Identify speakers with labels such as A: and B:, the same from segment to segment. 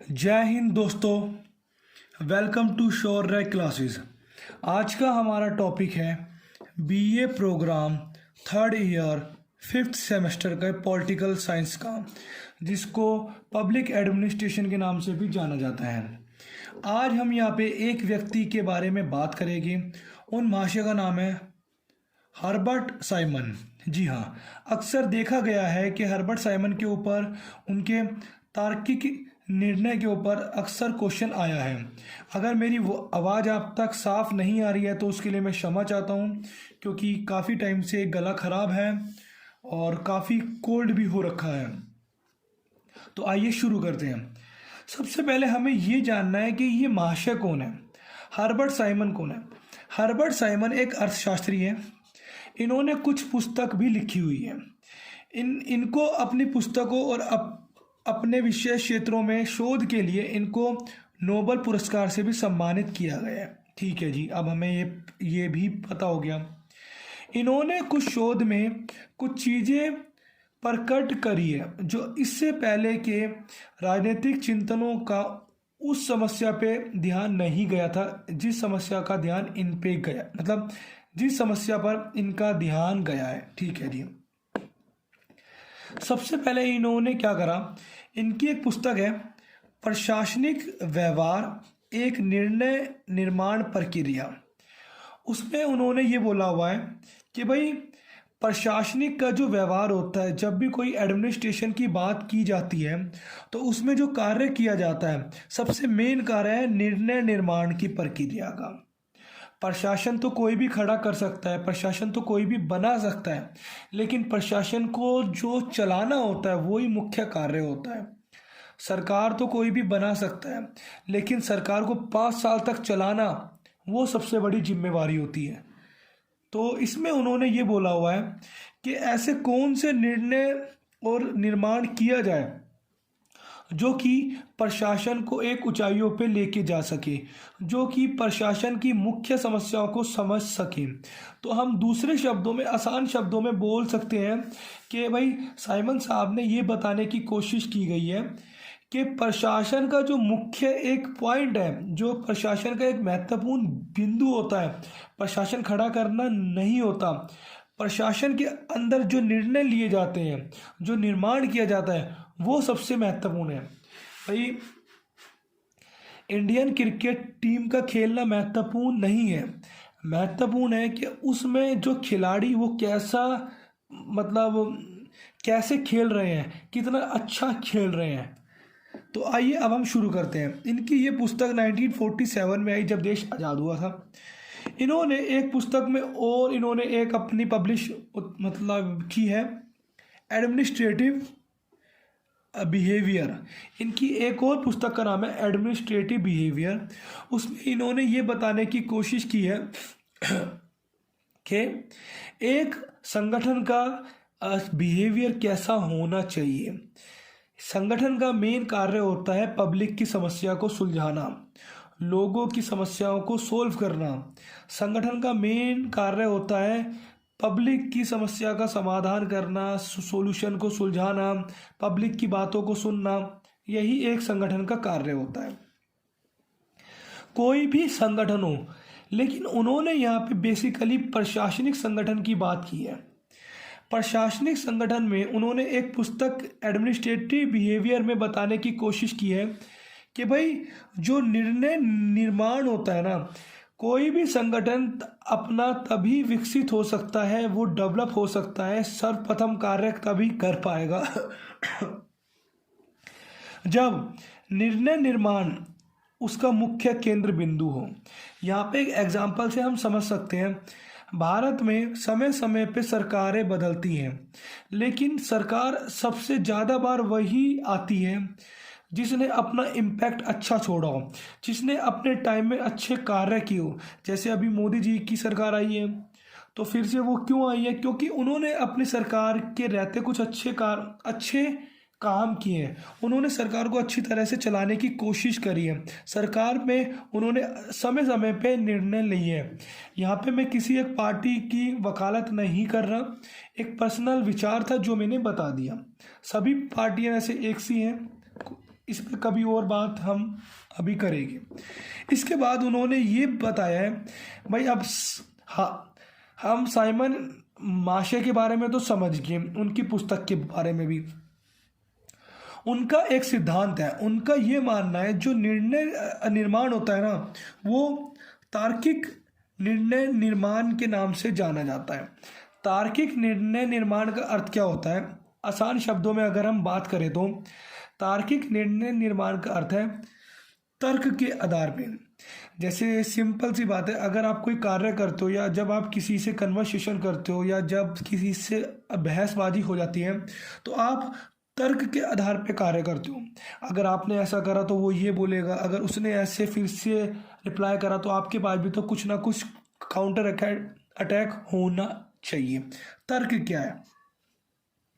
A: जय हिंद दोस्तों, वेलकम टू श्योर राय क्लासेस। आज का हमारा टॉपिक है BA program third year fifth semester का पॉलिटिकल साइंस का, जिसको पब्लिक एडमिनिस्ट्रेशन के नाम से भी जाना जाता है। आज हम यहाँ पे एक व्यक्ति के बारे में बात करेंगे। उन महाशय का नाम है हर्बर्ट साइमन। जी हाँ, अक्सर देखा गया है कि हर्बर्ट साइमन के ऊपर उनके तार्किक निर्णय के ऊपर अक्सर क्वेश्चन आया है। अगर मेरी वो आवाज़ आप तक साफ नहीं आ रही है तो उसके लिए मैं क्षमा चाहता हूँ, क्योंकि काफ़ी टाइम से गला ख़राब है और काफ़ी कोल्ड भी हो रखा है। तो आइए शुरू करते हैं। सबसे पहले हमें ये जानना है कि ये महाशय कौन है, हर्बर्ट साइमन कौन है। हर्बर्ट साइमन एक अर्थशास्त्री है। इन्होंने कुछ पुस्तक भी लिखी हुई है। इनको अपनी पुस्तकों और अपने विषय क्षेत्रों में शोध के लिए इनको नोबेल पुरस्कार से भी सम्मानित किया गया है। ठीक है जी, अब हमें ये भी पता हो गया। इन्होंने कुछ शोध में कुछ चीज़ें प्रकट करी है जो इससे पहले के राजनीतिक चिंतनों का उस समस्या पे ध्यान नहीं गया था, जिस समस्या का ध्यान इन पे गया, मतलब जिस समस्या पर इनका ध्यान गया है। ठीक है जी। सबसे पहले इन्होंने क्या करा, इनकी एक पुस्तक है प्रशासनिक व्यवहार एक निर्णय निर्माण प्रक्रिया। उसमें उन्होंने ये बोला हुआ है कि भाई प्रशासनिक का जो व्यवहार होता है, जब भी कोई एडमिनिस्ट्रेशन की बात की जाती है तो उसमें जो कार्य किया जाता है, सबसे मेन कार्य है निर्णय निर्माण की प्रक्रिया का। प्रशासन तो कोई भी खड़ा कर सकता है, प्रशासन तो कोई भी बना सकता है, लेकिन प्रशासन को जो चलाना होता है वही मुख्य कार्य होता है। सरकार तो कोई भी बना सकता है, लेकिन सरकार को 5 साल तक चलाना वो सबसे बड़ी जिम्मेवारी होती है। तो इसमें उन्होंने ये बोला हुआ है कि ऐसे कौन से निर्णय और निर्माण किया जाए जो कि प्रशासन को एक ऊंचाइयों पे लेके जा सके, जो कि प्रशासन की मुख्य समस्याओं को समझ सके। तो हम दूसरे शब्दों में, आसान शब्दों में बोल सकते हैं कि भाई साइमन साहब ने ये बताने की कोशिश की गई है कि प्रशासन का जो मुख्य एक पॉइंट है, जो प्रशासन का एक महत्वपूर्ण बिंदु होता है, प्रशासन खड़ा करना नहीं होता। प्रशासन के अंदर जो निर्णय लिए जाते हैं, जो निर्माण किया जाता है, वो सबसे महत्वपूर्ण है। भाई इंडियन क्रिकेट टीम का खेलना महत्वपूर्ण नहीं है, महत्वपूर्ण है कि उसमें जो खिलाड़ी वो कैसे खेल रहे हैं, कितना अच्छा खेल रहे हैं। तो आइए अब हम शुरू करते हैं। इनकी ये पुस्तक 1947 में आई, जब देश आज़ाद हुआ था। इन्होंने एक पुस्तक में और इन्होंने एक अपनी पब्लिश की है एडमिनिस्ट्रेटिव बिहेवियर। इनकी एक और पुस्तक का नाम है एडमिनिस्ट्रेटिव बिहेवियर। उसमें इन्होंने ये बताने की कोशिश की है कि एक संगठन का बिहेवियर कैसा होना चाहिए। संगठन का मेन कार्य होता है पब्लिक की समस्या को सुलझाना, लोगों की समस्याओं को सोल्व करना। संगठन का मेन कार्य होता है पब्लिक की समस्या का समाधान करना, सॉल्यूशन को सुलझाना, पब्लिक की बातों को सुनना। यही एक संगठन का कार्य होता है, कोई भी संगठन हो। लेकिन उन्होंने यहाँ पे बेसिकली प्रशासनिक संगठन की बात की है। प्रशासनिक संगठन में उन्होंने एक पुस्तक एडमिनिस्ट्रेटिव बिहेवियर में बताने की कोशिश की है कि भाई जो निर्णय निर्माण होता है ना, कोई भी संगठन अपना तभी विकसित हो सकता है, वो डेवलप हो सकता है, सर्वप्रथम कार्य तभी कर पाएगा जब निर्णय निर्माण उसका मुख्य केंद्र बिंदु हो। यहाँ पे एक एग्जाम्पल से हम समझ सकते हैं, भारत में समय समय पे सरकारें बदलती हैं, लेकिन सरकार सबसे ज़्यादा बार वही आती है जिसने अपना इम्पैक्ट अच्छा छोड़ा हो, जिसने अपने टाइम में अच्छे कार्य किए हो। जैसे अभी मोदी जी की सरकार आई है, तो फिर से वो क्यों आई है? क्योंकि उन्होंने अपनी सरकार के रहते कुछ अच्छे काम किए हैं। उन्होंने सरकार को अच्छी तरह से चलाने की कोशिश करी है। सरकार में उन्होंने समय समय पे निर्णय लिए हैं। यहाँ पे मैं किसी एक पार्टी की वकालत नहीं कर रहा, एक पर्सनल विचार था जो मैंने बता दिया। सभी पार्टियां वैसे एक सी हैं, इस पर कभी और बात हम अभी करेंगे। इसके बाद उन्होंने ये बताया है भाई, अब हाँ, हम साइमन माशे के बारे में तो समझ गए, उनकी पुस्तक के बारे में भी उनका एक सिद्धांत है। उनका ये मानना है जो निर्णय निर्माण होता है ना, वो तार्किक निर्णय निर्माण के नाम से जाना जाता है। तार्किक निर्णय निर्माण का अर्थ क्या होता है? आसान शब्दों में अगर हम बात करें तो तार्किक निर्णय निर्माण का अर्थ है तर्क के आधार पे। जैसे सिंपल सी बात है, अगर आप कोई कार्य करते हो या जब आप किसी से कन्वर्सेशन करते हो या जब किसी से बहसबाजी हो जाती है तो आप तर्क के आधार पे कार्य करते हो। अगर आपने ऐसा करा तो वो ये बोलेगा, अगर उसने ऐसे फिर से रिप्लाई करा तो आपके पास भी तो कुछ ना कुछ काउंटर अटैक होना चाहिए। तर्क क्या है,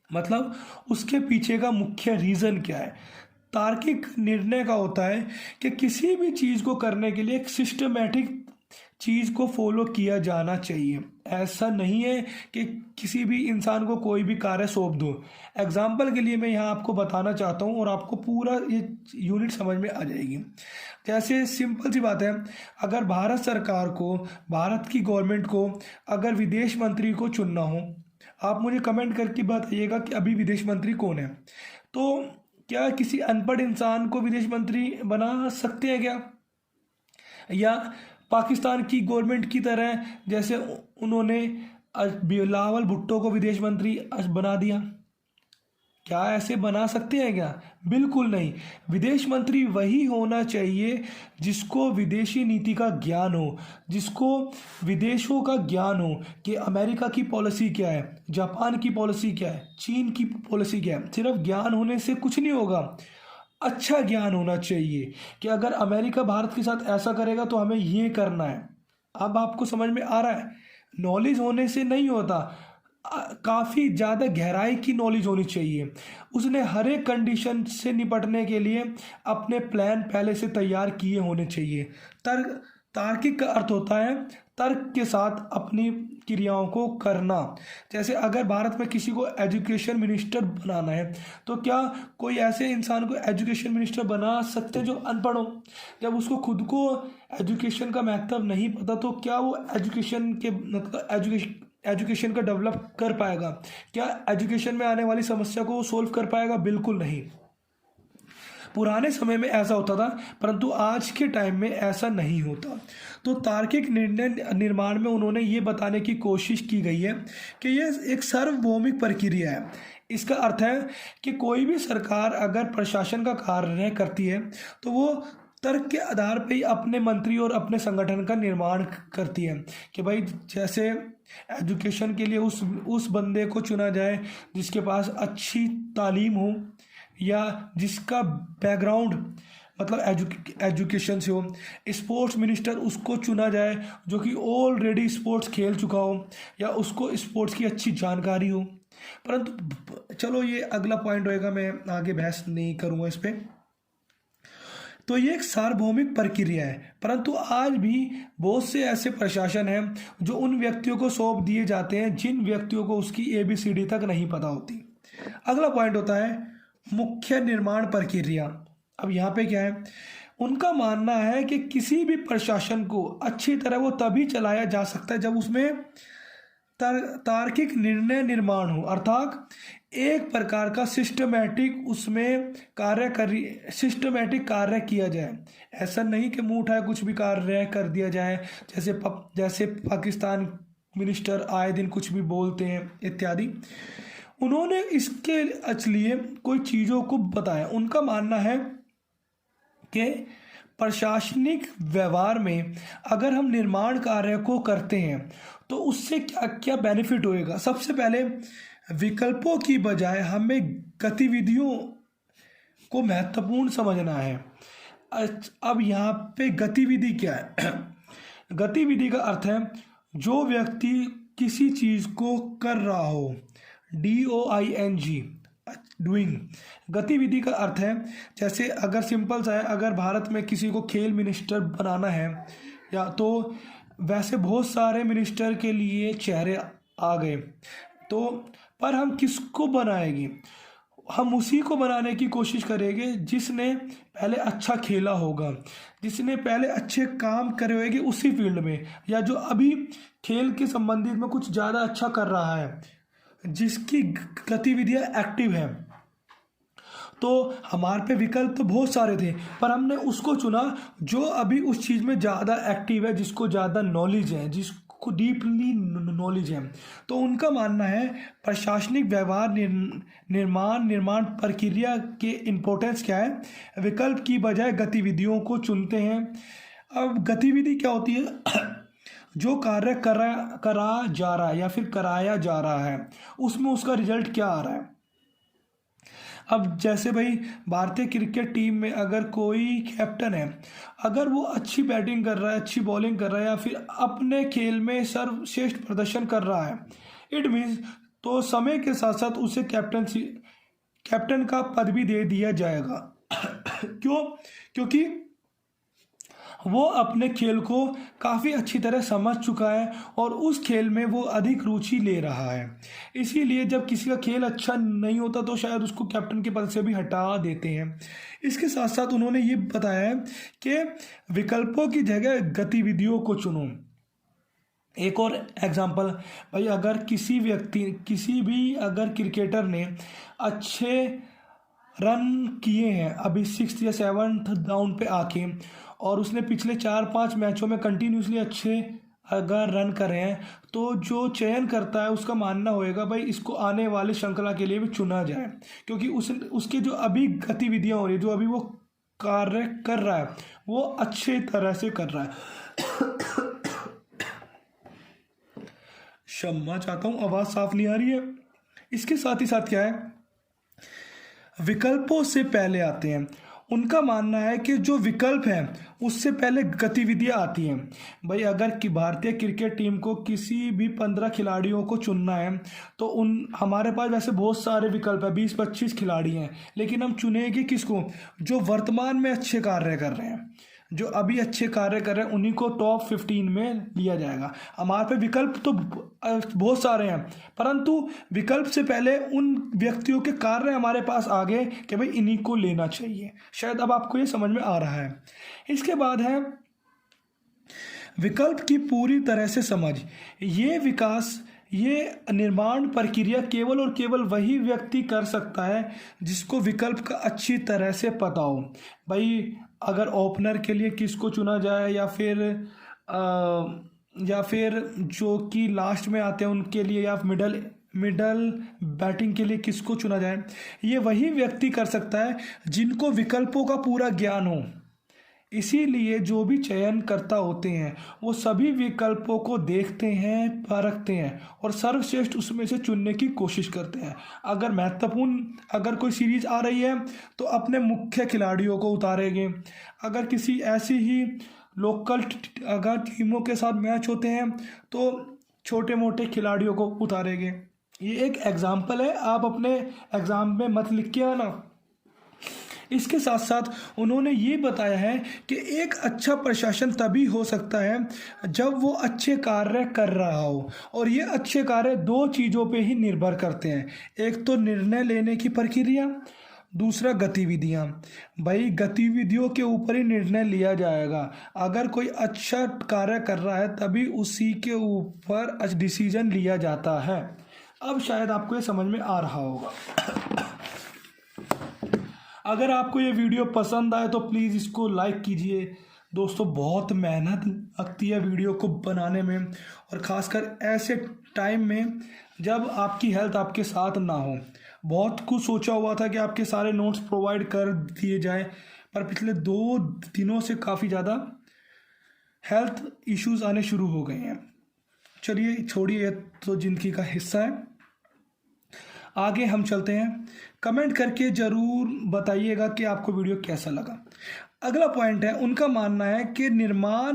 A: मतलब उसके पीछे का मुख्य रीज़न क्या है? तार्किक निर्णय का होता है कि किसी भी चीज़ को करने के लिए एक सिस्टमेटिक चीज़ को फॉलो किया जाना चाहिए। ऐसा नहीं है कि किसी भी इंसान को कोई भी कार्य सौंप दो। एग्जाम्पल के लिए मैं यहाँ आपको बताना चाहता हूँ और आपको पूरा ये यूनिट समझ में आ जाएगी। जैसे सिंपल सी बात है, अगर भारत सरकार को, भारत की गवर्नमेंट को अगर विदेश मंत्री को चुनना हो, आप मुझे कमेंट करके बताइएगा कि अभी विदेश मंत्री कौन है। तो क्या किसी अनपढ़ इंसान को विदेश मंत्री बना सकते हैं क्या? या पाकिस्तान की गवर्नमेंट की तरह जैसे उन्होंने बिलावल भुट्टो को विदेश मंत्री बना दिया, क्या ऐसे बना सकते हैं क्या? बिल्कुल नहीं। विदेश मंत्री वही होना चाहिए जिसको विदेशी नीति का ज्ञान हो, जिसको विदेशों का ज्ञान हो कि अमेरिका की पॉलिसी क्या है, जापान की पॉलिसी क्या है, चीन की पॉलिसी क्या है। सिर्फ ज्ञान होने से कुछ नहीं होगा, अच्छा ज्ञान होना चाहिए कि अगर अमेरिका भारत के साथ ऐसा करेगा तो हमें ये करना है। अब आपको समझ में आ रहा है? नॉलेज होने से नहीं होता, काफ़ी ज़्यादा गहराई की नॉलेज होनी चाहिए। उसने हर एक कंडीशन से निपटने के लिए अपने प्लान पहले से तैयार किए होने चाहिए। तार्किक का अर्थ होता है तर्क के साथ अपनी क्रियाओं को करना। जैसे अगर भारत में किसी को एजुकेशन मिनिस्टर बनाना है तो क्या कोई ऐसे इंसान को एजुकेशन मिनिस्टर बना सकते हैं जो अनपढ़ हो? जब उसको खुद को एजुकेशन का महत्व नहीं पता तो क्या वो एजुकेशन के मतलब एजुकेशन का डेवलप कर पाएगा? क्या एजुकेशन में आने वाली समस्या को सोल्व कर पाएगा? बिल्कुल नहीं। पुराने समय में ऐसा होता था, परंतु आज के टाइम में ऐसा नहीं होता। तो तार्किक निर्णय निर्माण में उन्होंने ये बताने की कोशिश की गई है कि यह एक सार्वभौमिक प्रक्रिया है। इसका अर्थ है कि कोई भी सरकार अगर प्रशासन का कार्य करती है तो वो तर्क के आधार पे ही अपने मंत्री और अपने संगठन का निर्माण करती है कि भाई जैसे एजुकेशन के लिए उस बंदे को चुना जाए जिसके पास अच्छी तालीम हो या जिसका बैकग्राउंड मतलब एजुकेशन से हो। स्पोर्ट्स मिनिस्टर उसको चुना जाए जो कि ऑलरेडी स्पोर्ट्स खेल चुका हो या उसको स्पोर्ट्स की अच्छी जानकारी हो। परंतु चलो ये अगला पॉइंट होएगा, मैं आगे बहस नहीं करूँगा इस पर। तो ये एक सार्वभौमिक प्रक्रिया है, परंतु आज भी बहुत से ऐसे प्रशासन हैं जो उन व्यक्तियों को सौंप दिए जाते हैं जिन व्यक्तियों को उसकी ABCD तक नहीं पता होती। अगला पॉइंट होता है मुख्य निर्माण प्रक्रिया। अब यहाँ पे क्या है, उनका मानना है कि किसी भी प्रशासन को अच्छी तरह वो तभी चलाया जा सकता है जब उसमें तार्किक निर्णय निर्माण हो, अर्थात एक प्रकार का सिस्टमेटिक उसमें सिस्टमेटिक कार्य किया जाए। ऐसा नहीं कि मुंह उठाए कुछ भी कार्य कर दिया जाए, जैसे पाकिस्तान मिनिस्टर आए दिन कुछ भी बोलते हैं इत्यादि। उन्होंने इसके लिए कोई चीज़ों को बताया। उनका मानना है कि प्रशासनिक व्यवहार में अगर हम निर्माण कार्य को करते हैं तो उससे क्या क्या बेनिफिट होएगा। सबसे पहले विकल्पों की बजाय हमें गतिविधियों को महत्वपूर्ण समझना है। अब यहाँ पे गतिविधि क्या है? गतिविधि का अर्थ है जो व्यक्ति किसी चीज़ को कर रहा हो, DOING, डूइंग। गतिविधि का अर्थ है जैसे अगर सिंपल सा है, अगर भारत में किसी को खेल मिनिस्टर बनाना है या तो वैसे बहुत सारे मिनिस्टर के लिए चेहरे आ गए तो पर हम किसको बनाएंगे? हम उसी को बनाने की कोशिश करेंगे जिसने पहले अच्छा खेला होगा, जिसने पहले अच्छे काम करे होंगे उसी फील्ड में, या जो अभी खेल के संबंधित में कुछ ज़्यादा अच्छा कर रहा है, जिसकी गतिविधियाँ एक्टिव हैं। तो हमारे पे विकल्प तो बहुत सारे थे, पर हमने उसको चुना जो अभी उस चीज़ में ज़्यादा एक्टिव है, जिसको ज़्यादा नॉलेज है, जिसको डीपली नॉलेज है। तो उनका मानना है प्रशासनिक व्यवहार निर्माण प्रक्रिया के इम्पोर्टेंस क्या है, विकल्प की बजाय गतिविधियों को चुनते हैं। अब गतिविधि क्या होती है? जो कार्य करा जा रहा है या फिर कराया जा रहा है, उसमें उसका रिजल्ट क्या आ रहा है। अब जैसे भाई भारतीय क्रिकेट टीम में अगर कोई कैप्टन है, अगर वो अच्छी बैटिंग कर रहा है, अच्छी बॉलिंग कर रहा है, या फिर अपने खेल में सर्वश्रेष्ठ प्रदर्शन कर रहा है, इट मीन्स तो समय के साथ साथ उसे कैप्टन का पद भी दे दिया जाएगा। क्यों? क्योंकि वो अपने खेल को काफ़ी अच्छी तरह समझ चुका है और उस खेल में वो अधिक रुचि ले रहा है। इसीलिए जब किसी का खेल अच्छा नहीं होता तो शायद उसको कैप्टन के पद से भी हटा देते हैं। इसके साथ साथ उन्होंने ये बताया है कि विकल्पों की जगह गतिविधियों को चुनो। एक और एग्जांपल, भाई अगर किसी भी अगर क्रिकेटर ने अच्छे रन किए हैं अभी 6th या 7th डाउन पे आके, और उसने पिछले 4-5 मैचों में कंटिन्यूसली अच्छे अगर रन करे हैं, तो जो चयन करता है उसका मानना होएगा भाई इसको आने वाली श्रृंखला के लिए भी चुना जाए, क्योंकि उसके जो अभी गतिविधियां हो रही है, जो अभी वो कार्य कर रहा है, वो अच्छे तरह से कर रहा है। क्षमा चाहता हूँ, आवाज़ साफ नहीं आ रही है। इसके साथ ही साथ क्या है, विकल्पों से पहले आते हैं। उनका मानना है कि जो विकल्प हैं उससे पहले गतिविधियां आती हैं। भाई अगर कि भारतीय क्रिकेट टीम को किसी भी 15 खिलाड़ियों को चुनना है, तो हमारे पास वैसे बहुत सारे विकल्प है, 20-25 खिलाड़ी हैं, लेकिन हम चुनेंगे किसको? जो वर्तमान में अच्छे कार्य कर रहे हैं, जो अभी अच्छे कार्य कर रहे हैं, उन्हीं को टॉप 15 में लिया जाएगा। हमारे पे विकल्प तो बहुत सारे हैं, परंतु विकल्प से पहले उन व्यक्तियों के कार्य हमारे पास आ गए कि भाई इन्हीं को लेना चाहिए। शायद अब आपको ये समझ में आ रहा है। इसके बाद है विकल्प की पूरी तरह से समझ। ये निर्माण प्रक्रिया केवल और केवल वही व्यक्ति कर सकता है जिसको विकल्प का अच्छी तरह से पता हो। भाई अगर ओपनर के लिए किसको चुना जाए, या फिर जो कि लास्ट में आते हैं उनके लिए, या मिडल बैटिंग के लिए किसको चुना जाए, ये वही व्यक्ति कर सकता है जिनको विकल्पों का पूरा ज्ञान हो। इसीलिए जो भी चयनकर्ता होते हैं वो सभी विकल्पों को देखते हैं, परखते हैं और सर्वश्रेष्ठ उसमें से चुनने की कोशिश करते हैं। अगर कोई सीरीज आ रही है तो अपने मुख्य खिलाड़ियों को उतारेंगे। अगर किसी ऐसी ही लोकल अगर टीमों के साथ मैच होते हैं तो छोटे मोटे खिलाड़ियों को उतारेंगे। ये एक एग्जाम्पल है, आप अपने एग्ज़ाम में मत लिख के आना। इसके साथ साथ उन्होंने ये बताया है कि एक अच्छा प्रशासन तभी हो सकता है जब वो अच्छे कार्य कर रहा हो, और ये अच्छे कार्य 2 चीज़ों पे ही निर्भर करते हैं। एक तो निर्णय लेने की प्रक्रिया, दूसरा गतिविधियाँ। भाई गतिविधियों के ऊपर ही निर्णय लिया जाएगा। अगर कोई अच्छा कार्य कर रहा है तभी उसी के ऊपर डिसीजन लिया जाता है। अब शायद आपको ये समझ में आ रहा होगा। अगर आपको ये वीडियो पसंद आए तो प्लीज़ इसको लाइक कीजिए। दोस्तों बहुत मेहनत लगती है वीडियो को बनाने में, और ख़ासकर ऐसे टाइम में जब आपकी हेल्थ आपके साथ ना हो। बहुत कुछ सोचा हुआ था कि आपके सारे नोट्स प्रोवाइड कर दिए जाए, पर पिछले 2 दिनों से काफ़ी ज़्यादा हेल्थ इश्यूज आने शुरू हो गए हैं। चलिए छोड़िए, तो ज़िंदगी का हिस्सा है। आगे हम चलते हैं। कमेंट करके ज़रूर बताइएगा कि आपको वीडियो कैसा लगा। अगला पॉइंट है, उनका मानना है कि निर्णय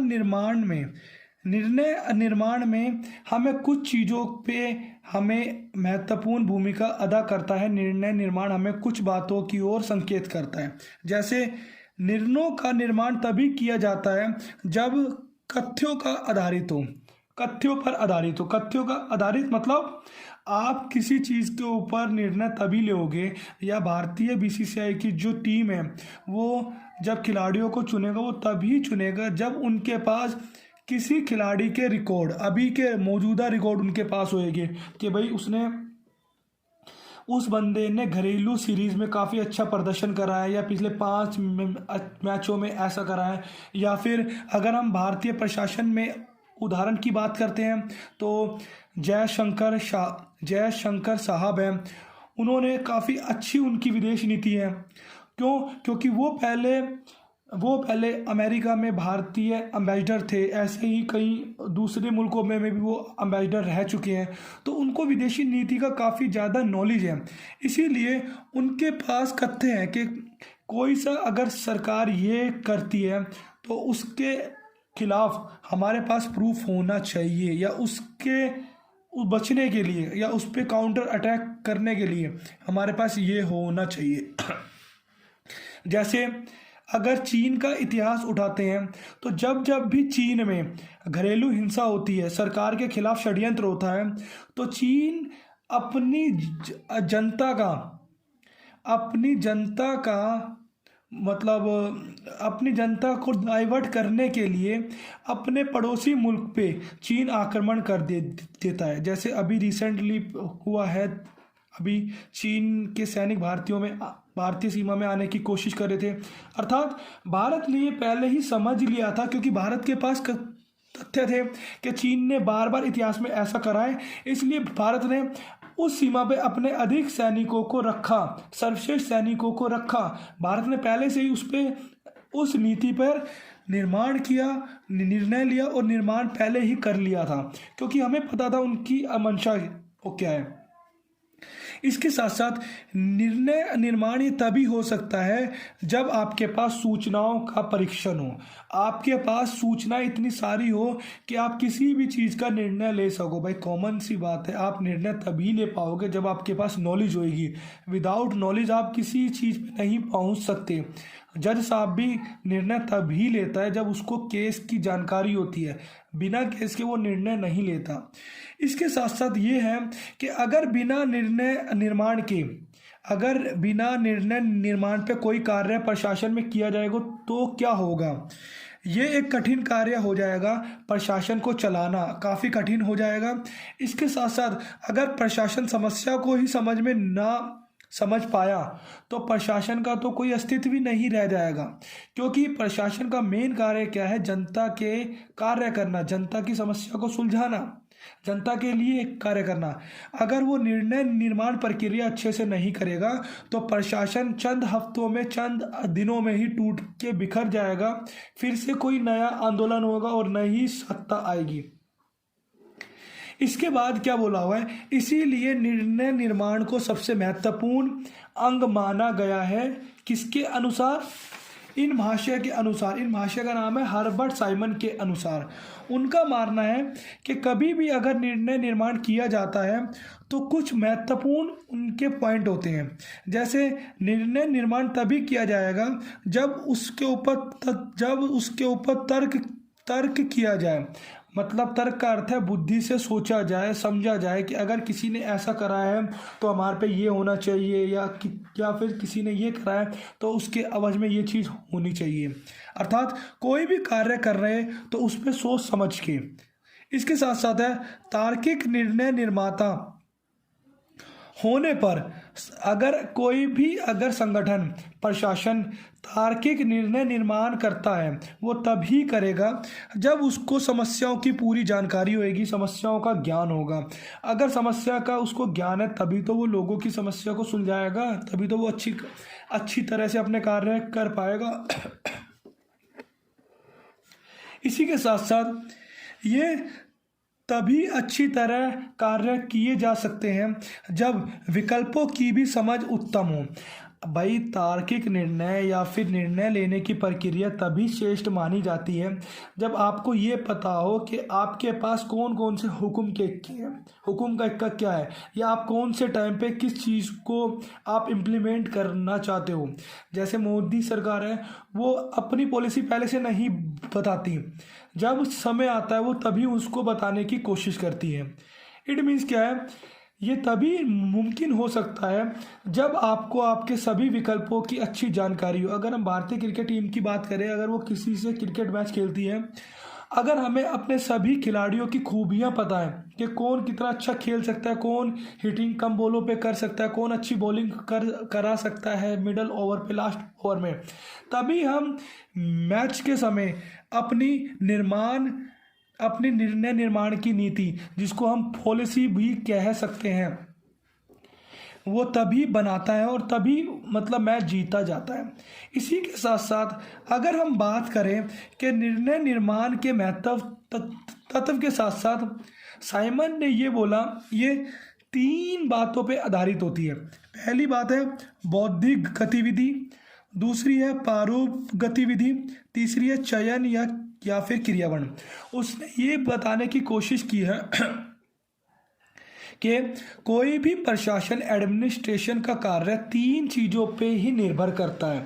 A: निर्माण में हमें कुछ चीज़ों पे हमें महत्वपूर्ण भूमिका अदा करता है। निर्णय निर्माण हमें कुछ बातों की ओर संकेत करता है। जैसे निर्णयों का निर्माण तभी किया जाता है जब कथ्यों पर आधारित हो। कथ्यों का आधारित मतलब आप किसी चीज़ के ऊपर निर्णय तभी लोगे, या भारतीय बीसीसीआई की जो टीम है वो जब खिलाड़ियों को चुनेगा वो तभी चुनेगा जब उनके पास किसी खिलाड़ी के रिकॉर्ड, अभी के मौजूदा रिकॉर्ड उनके पास होएंगे कि भाई उस बंदे ने घरेलू सीरीज में काफ़ी अच्छा प्रदर्शन करा है, या पिछले 5 मैचों में ऐसा करा है। या फिर अगर हम भारतीय प्रशासन में उदाहरण की बात करते हैं तो जयशंकर साहब हैं, उन्होंने काफ़ी अच्छी उनकी विदेश नीति है। क्योंकि वो पहले अमेरिका में भारतीय एम्बेसडर थे, ऐसे ही कई दूसरे मुल्कों में भी वो एम्बेसडर रह चुके हैं, तो उनको विदेशी नीति का काफ़ी ज़्यादा नॉलेज है। इसीलिए उनके पास कथ्य है कि कोई सा अगर सरकार ये करती है तो उसके खिलाफ हमारे पास प्रूफ होना चाहिए, या उसके बचने के लिए या उस पर काउंटर अटैक करने के लिए हमारे पास ये होना चाहिए। जैसे अगर चीन का इतिहास उठाते हैं तो जब भी चीन में घरेलू हिंसा होती है, सरकार के खिलाफ षड्यंत्र होता है, तो चीन अपनी जनता को डाइवर्ट करने के लिए अपने पड़ोसी मुल्क पे चीन आक्रमण कर देता है। जैसे अभी रिसेंटली हुआ है, अभी चीन के सैनिक भारतीय सीमा में आने की कोशिश कर रहे थे। अर्थात भारत ने ये पहले ही समझ लिया था, क्योंकि भारत के पास तथ्य थे कि चीन ने बार बार इतिहास में ऐसा करा है, इसलिए भारत ने उस सीमा पे अपने अधिक सैनिकों को रखा, सर्वश्रेष्ठ सैनिकों को रखा। भारत ने पहले से ही उस नीति पर निर्माण किया, निर्णय लिया और निर्माण पहले ही कर लिया था, क्योंकि हमें पता था उनकी मंशा क्या है। इसके साथ साथ निर्णय निर्माण ये तभी हो सकता है जब आपके पास सूचनाओं का परीक्षण हो, आपके पास सूचना इतनी सारी हो कि आप किसी भी चीज़ का निर्णय ले सको। भाई कॉमन सी बात है, आप निर्णय तभी ले पाओगे जब आपके पास नॉलेज होएगी। विदाउट नॉलेज आप किसी चीज़ पे नहीं पहुंच सकते। जज साहब भी निर्णय तभी लेता है जब उसको केस की जानकारी होती है, बिना केस के वो निर्णय नहीं लेता। इसके साथ साथ ये है कि अगर बिना निर्णय निर्माण पे कोई कार्य प्रशासन में किया जाएगा तो क्या होगा। ये एक कठिन कार्य हो जाएगा, प्रशासन को चलाना काफ़ी कठिन हो जाएगा। इसके साथ साथ अगर प्रशासन समस्या को ही समझ पाया तो प्रशासन का तो कोई अस्तित्व ही नहीं रह जाएगा, क्योंकि प्रशासन का मेन कार्य क्या है, जनता के कार्य करना, जनता की समस्या को सुलझाना, जनता के लिए कार्य करना। अगर वो निर्णय निर्माण प्रक्रिया अच्छे से नहीं करेगा तो प्रशासन चंद हफ्तों में, चंद दिनों में ही टूट के बिखर जाएगा, फिर से कोई नया आंदोलन होगा और नई सत्ता आएगी। इसके बाद क्या बोला हुआ है, इसीलिए निर्णय निर्माण को सबसे महत्वपूर्ण अंग माना गया है। किसके अनुसार? इन भाष्य के अनुसार। इन भाष्य का नाम है हर्बर्ट साइमन के अनुसार। उनका मानना है कि कभी भी अगर निर्णय निर्माण किया जाता है तो कुछ महत्वपूर्ण उनके पॉइंट होते हैं। जैसे निर्णय निर्माण तभी किया जाएगा जब उसके ऊपर तर्क किया जाए। मतलब तर्क का अर्थ है बुद्धि से सोचा जाए, समझा जाए कि अगर किसी ने ऐसा करा है तो हमारे पे ये होना चाहिए, या फिर किसी ने ये करा है तो उसके अवज में ये चीज़ होनी चाहिए। अर्थात कोई भी कार्य कर रहे हैं तो उस पर सोच समझ के। इसके साथ साथ है तार्किक निर्णय निर्माता होने पर अगर संगठन, प्रशासन तार्किक निर्णय निर्माण करता है वो तभी करेगा जब उसको समस्याओं की पूरी जानकारी होगी, समस्याओं का ज्ञान होगा। अगर समस्या का उसको ज्ञान है तभी तो वो लोगों की समस्या को सुलझाएगा, तभी तो वो अच्छी तरह से अपने कार्य कर पाएगा। इसी के साथ साथ ये तभी अच्छी तरह कार्य किए जा सकते हैं जब विकल्पों की भी समझ उत्तम हो। भाई तार्किक निर्णय या फिर निर्णय लेने की प्रक्रिया तभी श्रेष्ठ मानी जाती है जब आपको ये पता हो कि आपके पास कौन कौन से हुक्म का क्या है, या आप कौन से टाइम पे किस चीज़ को आप इम्प्लीमेंट करना चाहते हो। जैसे मोदी सरकार है, वो अपनी पॉलिसी पहले से नहीं बताती, जब समय आता है वो तभी उसको बताने की कोशिश करती है। इट मीन्स क्या है ये तभी मुमकिन हो सकता है जब आपको आपके सभी विकल्पों की अच्छी जानकारी हो। अगर हम भारतीय क्रिकेट टीम की बात करें, अगर वो किसी से क्रिकेट मैच खेलती है, अगर हमें अपने सभी खिलाड़ियों की खूबियां पता है कि कौन कितना अच्छा खेल सकता है, कौन हिटिंग कम बॉलों पे कर सकता है, कौन अच्छी बॉलिंग करा सकता है मिडल ओवर पे, लास्ट ओवर में, तभी हम मैच के समय अपनी निर्णय निर्माण की नीति, जिसको हम पॉलिसी भी कह सकते हैं, वो तभी बनाता है और तभी मतलब मैच जीता जाता है। इसी के साथ साथ अगर हम बात करें कि निर्णय निर्माण के महत्व तत्व के साथ साथ, साइमन ने ये बोला, ये 3 बातों पे आधारित होती है। पहली बात है बौद्धिक गतिविधि, दूसरी है प्रारूप गतिविधि, तीसरी है चयन या फिर क्रियावर्ण। उसने ये बताने की कोशिश की है कि कोई भी प्रशासन एडमिनिस्ट्रेशन का कार्य 3 चीज़ों पे ही निर्भर करता है।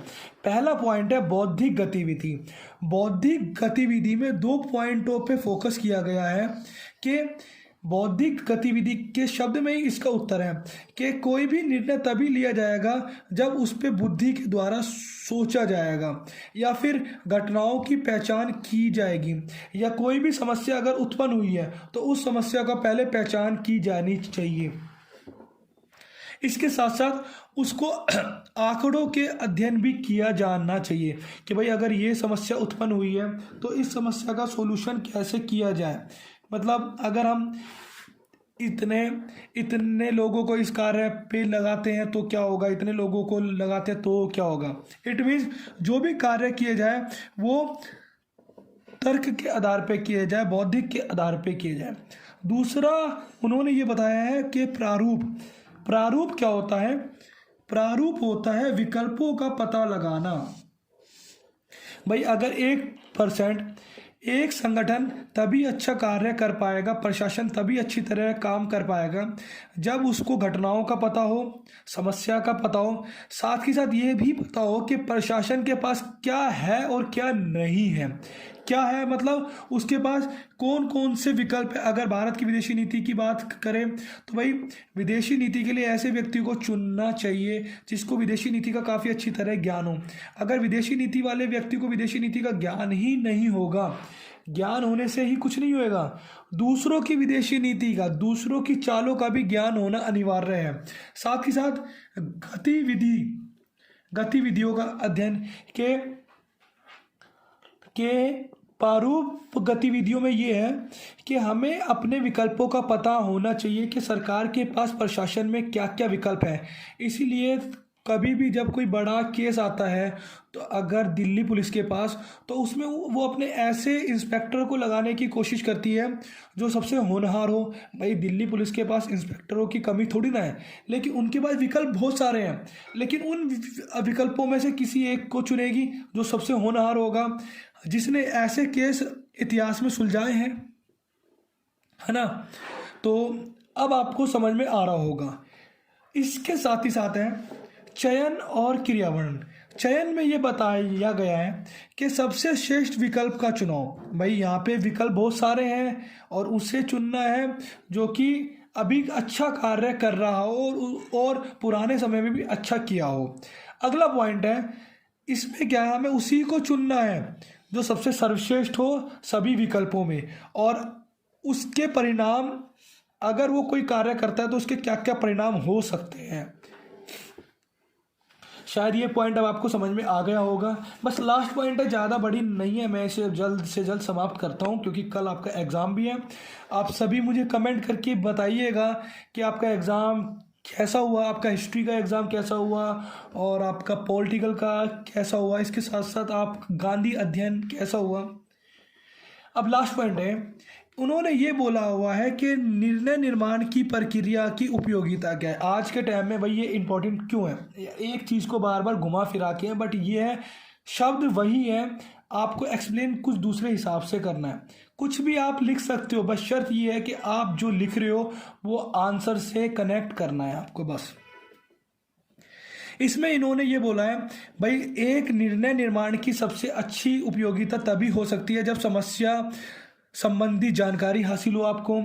A: पहला पॉइंट है बौद्धिक गतिविधि। बौद्धिक गतिविधि में 2 पॉइंटों पे फोकस किया गया है कि बौद्धिक गतिविधि के शब्द में ही इसका उत्तर है कि कोई भी निर्णय तभी लिया जाएगा जब उस पर बुद्धि के द्वारा सोचा जाएगा, या फिर घटनाओं की पहचान की जाएगी, या कोई भी समस्या अगर उत्पन्न हुई है तो उस समस्या का पहले पहचान की जानी चाहिए। इसके साथ साथ उसको आंकड़ों के अध्ययन भी किया जाना चाहिए कि भाई अगर ये समस्या उत्पन्न हुई है तो इस समस्या का सॉल्यूशन कैसे किया जाए। मतलब अगर हम इतने लोगों को इस कार्य पे लगाते हैं तो क्या होगा, इतने लोगों को लगाते हैं तो क्या होगा। इट मीन्स जो भी कार्य किए जाए वो तर्क के आधार पे किए जाए, बौद्धिक के आधार पे किए जाए। दूसरा उन्होंने ये बताया है कि प्रारूप क्या होता है। प्रारूप होता है विकल्पों का पता लगाना। भाई अगर 1% एक संगठन तभी अच्छा कार्य कर पाएगा, प्रशासन तभी अच्छी तरह काम कर पाएगा जब उसको घटनाओं का पता हो, समस्या का पता हो, साथ ही साथ ये भी पता हो कि प्रशासन के पास क्या है और क्या नहीं है। क्या है मतलब उसके पास कौन कौन से विकल्प है। अगर भारत की विदेशी नीति की बात करें तो भाई विदेशी नीति के लिए ऐसे व्यक्ति को चुनना चाहिए जिसको विदेशी नीति का काफ़ी अच्छी तरह ज्ञान हो। अगर विदेशी नीति वाले व्यक्ति को विदेशी नीति का ज्ञान ही नहीं होगा, ज्ञान होने से ही कुछ नहीं होएगा, दूसरों की विदेशी नीति का, दूसरों की चालों का भी ज्ञान होना अनिवार्य है। साथ ही साथ गतिविधियों का अध्ययन के प्रारूप गतिविधियों में ये है कि हमें अपने विकल्पों का पता होना चाहिए कि सरकार के पास प्रशासन में क्या क्या विकल्प है। इसीलिए कभी भी जब कोई बड़ा केस आता है तो अगर दिल्ली पुलिस के पास, तो उसमें वो अपने ऐसे इंस्पेक्टर को लगाने की कोशिश करती है जो सबसे होनहार हो। भाई दिल्ली पुलिस के पास इंस्पेक्टरों की कमी थोड़ी ना है, लेकिन उनके पास विकल्प बहुत सारे हैं, लेकिन उन विकल्पों में से किसी एक को चुनेगी जो सबसे होनहार होगा, जिसने ऐसे केस इतिहास में सुलझाए हैं, है ना। तो अब आपको समझ में आ रहा होगा। इसके साथ ही साथ है चयन और क्रियावर्ण। चयन में ये बताया गया है कि सबसे श्रेष्ठ विकल्प का चुनाव। भाई यहाँ पे विकल्प बहुत सारे हैं और उससे चुनना है जो कि अभी अच्छा कार्य कर रहा हो और पुराने समय में भी अच्छा किया हो। अगला पॉइंट है, इसमें क्या है, हमें उसी को चुनना है जो सबसे सर्वश्रेष्ठ हो सभी विकल्पों में, और उसके परिणाम, अगर वो कोई कार्य करता है तो उसके क्या क्या परिणाम हो सकते हैं। शायद ये पॉइंट अब आपको समझ में आ गया होगा। बस लास्ट पॉइंट है, ज़्यादा बड़ी नहीं है, मैं इसे जल्द से जल्द समाप्त करता हूँ क्योंकि कल आपका एग्ज़ाम भी है। आप सभी मुझे कमेंट करके बताइएगा कि आपका एग्ज़ाम कैसा हुआ, आपका हिस्ट्री का एग्ज़ाम कैसा हुआ और आपका पॉलिटिकल का कैसा हुआ, इसके साथ साथ आप गांधी अध्ययन कैसा हुआ। अब लास्ट पॉइंट है, उन्होंने ये बोला हुआ है कि निर्णय निर्माण की प्रक्रिया की उपयोगिता क्या है। आज के टाइम में भाई ये इम्पोर्टेंट क्यों है, एक चीज़ को बार बार घुमा फिरा के, बट ये है शब्द वही है, आपको एक्सप्लेन कुछ दूसरे हिसाब से करना है। कुछ भी आप लिख सकते हो, बस शर्त ये है कि आप जो लिख रहे हो वो आंसर से कनेक्ट करना है आपको बस। इसमें इन्होंने ये बोला है भाई एक निर्णय निर्माण की सबसे अच्छी उपयोगिता तभी हो सकती है जब समस्या संबंधी जानकारी हासिल हो आपको,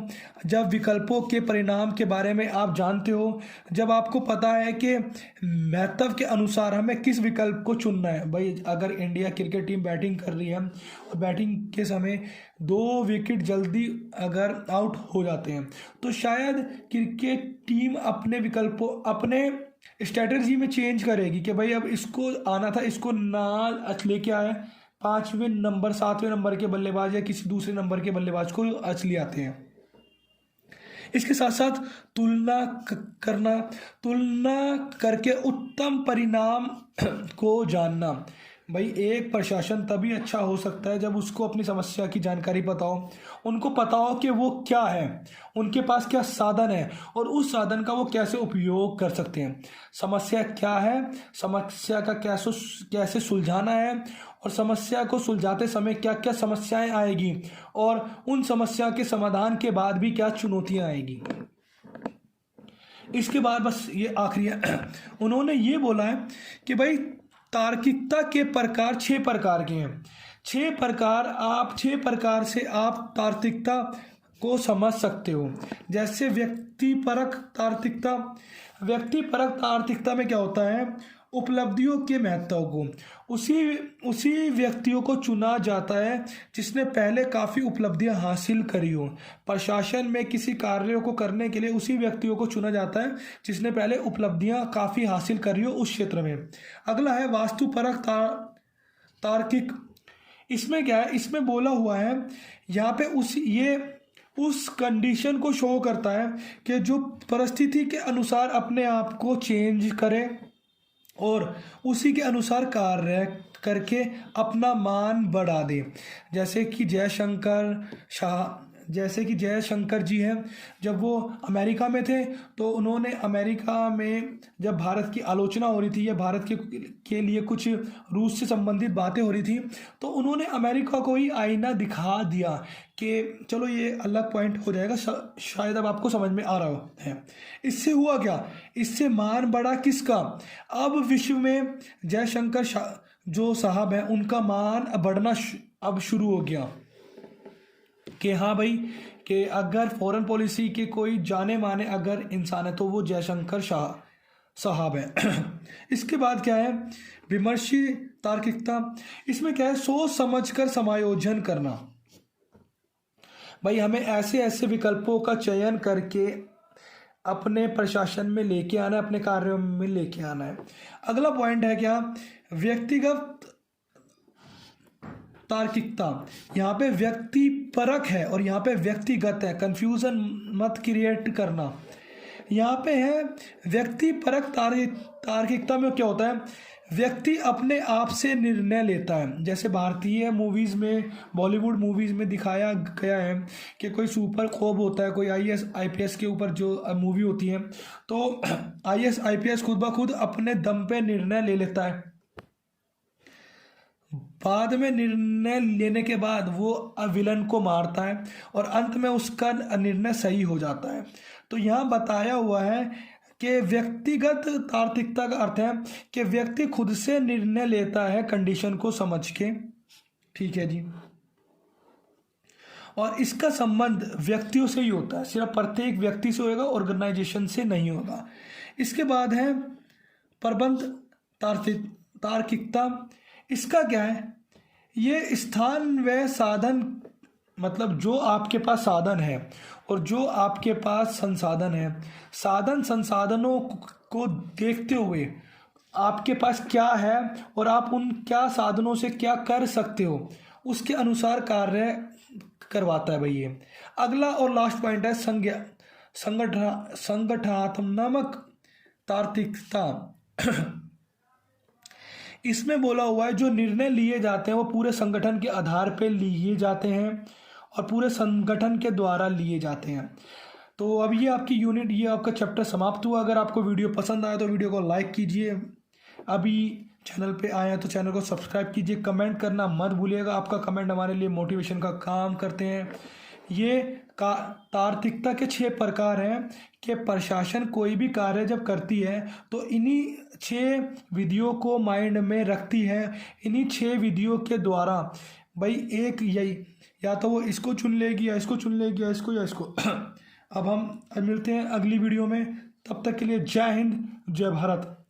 A: जब विकल्पों के परिणाम के बारे में आप जानते हो, जब आपको पता है कि महत्व के अनुसार हमें किस विकल्प को चुनना है। भाई अगर इंडिया क्रिकेट टीम बैटिंग कर रही है और बैटिंग के समय 2 विकेट जल्दी अगर आउट हो जाते हैं तो शायद क्रिकेट टीम अपने विकल्पों, अपने स्ट्रेटजी में चेंज करेगी कि भाई अब इसको आना था, इसको ना लेके आए, 5वें नंबर 7वें नंबर के बल्लेबाज या किसी दूसरे नंबर के बल्लेबाज को ले आते हैं। इसके साथ साथ तुलना करके उत्तम परिणाम को जानना। भाई एक प्रशासन तभी अच्छा हो सकता है जब उसको अपनी समस्या की जानकारी पता हो, उनको पता हो कि वो क्या है, उनके पास क्या साधन है और उस साधन का वो कैसे उपयोग कर सकते हैं। समस्या क्या है, समस्या का कैसे सुलझाना है और समस्या को सुलझाते समय क्या क्या समस्याएं आएगी और उन समस्या के समाधान के बाद भी क्या चुनौतियां आएगी। इसके बाद बस ये आखिरी है, उन्होंने ये बोला है कि भाई तार्किकता के प्रकार 6 प्रकार के हैं। 6 प्रकार से आप तार्किकता को समझ सकते हो। जैसे व्यक्तिपरक तार्किकता में क्या होता है, उपलब्धियों के महत्व को उसी व्यक्तियों को चुना जाता है जिसने पहले काफ़ी उपलब्धियां हासिल करी हो। प्रशासन में किसी कार्य को करने के लिए उसी व्यक्तियों को चुना जाता है जिसने पहले उपलब्धियां काफ़ी हासिल करी हो उस क्षेत्र में। अगला है वास्तुपरक तार्किक। इसमें क्या है, इसमें बोला हुआ है यहाँ पे उस कंडीशन को शो करता है कि जो परिस्थिति के अनुसार अपने आप को चेंज करे और उसी के अनुसार कार्य करके अपना मान बढ़ा दे। जैसे कि जयशंकर जी हैं, जब वो अमेरिका में थे तो उन्होंने अमेरिका में जब भारत की आलोचना हो रही थी या भारत के लिए कुछ रूस से संबंधित बातें हो रही थी तो उन्होंने अमेरिका को ही आईना दिखा दिया कि चलो ये अलग पॉइंट हो जाएगा, शायद अब आपको समझ में आ रहा है। इससे हुआ क्या, इससे मान बढ़ा किसका, अब विश्व में जयशंकर जो साहब हैं उनका मान बढ़ना अब शुरू हो गया कि हाँ भाई कि अगर फॉरेन पॉलिसी के कोई जाने माने अगर इंसान है तो वो जयशंकर साहब हैं। इसके बाद क्या है, विमर्शी तार्किकता। इसमें क्या है, सोच समझकर समायोजन करना। भाई हमें ऐसे विकल्पों का चयन करके अपने प्रशासन में लेके आना है, अपने कार्यों में लेके आना है। अगला पॉइंट है क्या, व्यक्तिगत तार्किकता। यहाँ पे व्यक्ति परक है और यहाँ पे व्यक्तिगत है, कंफ्यूजन मत क्रिएट करना। यहाँ पे है व्यक्ति परक तार्किकता में क्या होता है, व्यक्ति अपने आप से निर्णय लेता है। जैसे भारतीय मूवीज़ में, बॉलीवुड मूवीज़ में दिखाया गया है कि कोई सुपर खौफ होता है, कोई IAS IPS के ऊपर जो मूवी होती है तो IAS IPS खुद ब खुद अपने दम पे निर्णय ले लेता है, बाद में निर्णय लेने के बाद वो विलन को मारता है और अंत में उसका निर्णय सही हो जाता है। तो यहाँ बताया हुआ है कि व्यक्तिगत तार्किकता का अर्थ है कि व्यक्ति खुद से निर्णय लेता है कंडीशन को समझ के, ठीक है जी, और इसका संबंध व्यक्तियों से ही होता है, सिर्फ प्रत्येक व्यक्ति से होगा, ऑर्गेनाइजेशन से नहीं होगा। इसके बाद है प्रबंध तार्किकता। इसका क्या है, ये स्थान व साधन, मतलब जो आपके पास साधन है और जो आपके पास संसाधन है, साधन संसाधनों को देखते हुए आपके पास क्या है और आप उन क्या साधनों से क्या कर सकते हो उसके अनुसार कार्य करवाता है भाई ये। अगला और लास्ट पॉइंट है संगठनात्मक तार्किकता। इसमें बोला हुआ है जो निर्णय लिए जाते हैं वो पूरे संगठन के आधार पर लिए जाते हैं और पूरे संगठन के द्वारा लिए जाते हैं। तो अब ये आपकी यूनिट, ये आपका चैप्टर समाप्त हुआ। अगर आपको वीडियो पसंद आया तो वीडियो को लाइक कीजिए, अभी चैनल पे आए हैं तो चैनल को सब्सक्राइब कीजिए, कमेंट करना मत भूलिएगा, आपका कमेंट हमारे लिए मोटिवेशन का काम करते हैं। ये तार्किकता के 6 प्रकार हैं कि प्रशासन कोई भी कार्य जब करती है तो इन्हीं 6 विधियों को माइंड में रखती है। इन्हीं 6 विधियों के द्वारा भाई एक यही या तो वो इसको चुन लेगी या इसको चुन लेगी या इसको या इसको। अब हम मिलते हैं अगली वीडियो में, तब तक के लिए जय हिंद, जय भारत।